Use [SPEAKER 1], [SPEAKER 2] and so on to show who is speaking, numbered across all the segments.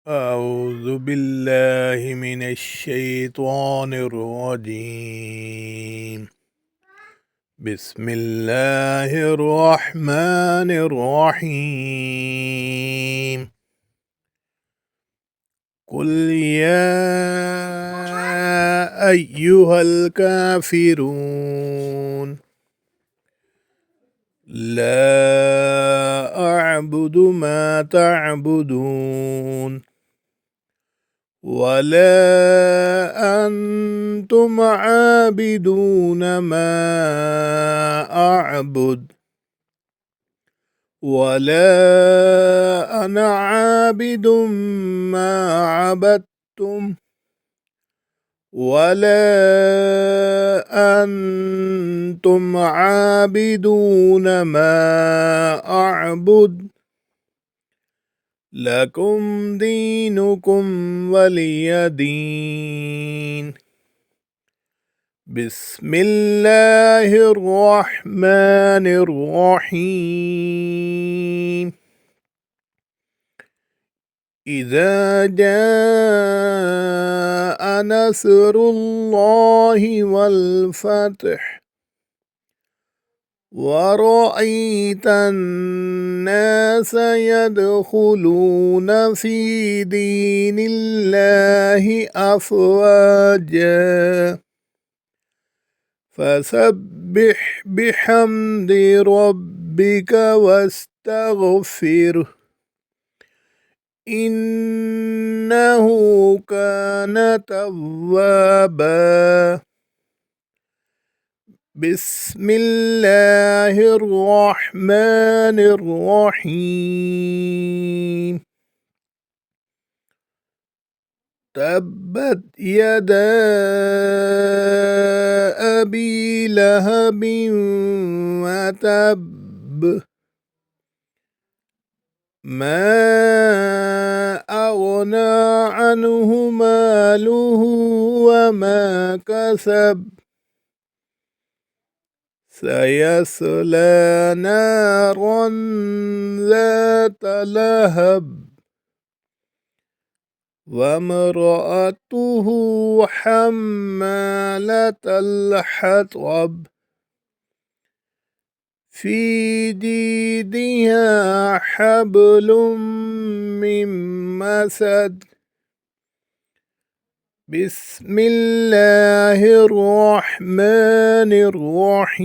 [SPEAKER 1] أعوذ بالله من الشيطان الرجيم. بسم الله الرحمن الرحيم. قل يا أيها الكافرون لا أعبد ما تعبدون ولا أنتم عابدون ما أعبد ولا أنا عابد ما عبدتم ولا أنتم عابدون ما أعبد لكم دينكم ولي دين. بسم الله الرحمن الرحيم. إذا جاء نصر الله والفتح ورأيت الناس يدخلون في دين الله أفواجا فسبح بحمد ربك واستغفره إنه كان توابا. بسم الله الرحمن الرحيم. تبت يدا أبي لهب وتب ما أغنى عنه ماله وما كسب سيصلى نارا ذات لهب وامرأته حمالة الحطب في جيدها حبل من مسد. بسم الله الرحمن الرحيم.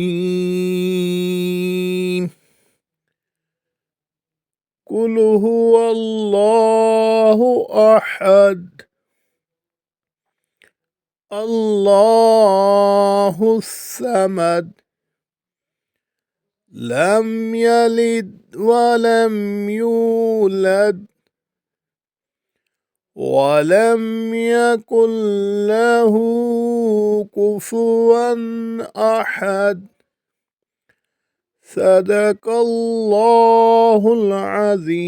[SPEAKER 1] قل هو الله أحد الله الصمد لم يلد ولم يولد ولم يكن له كفوا أحد. صدق الله العظيم.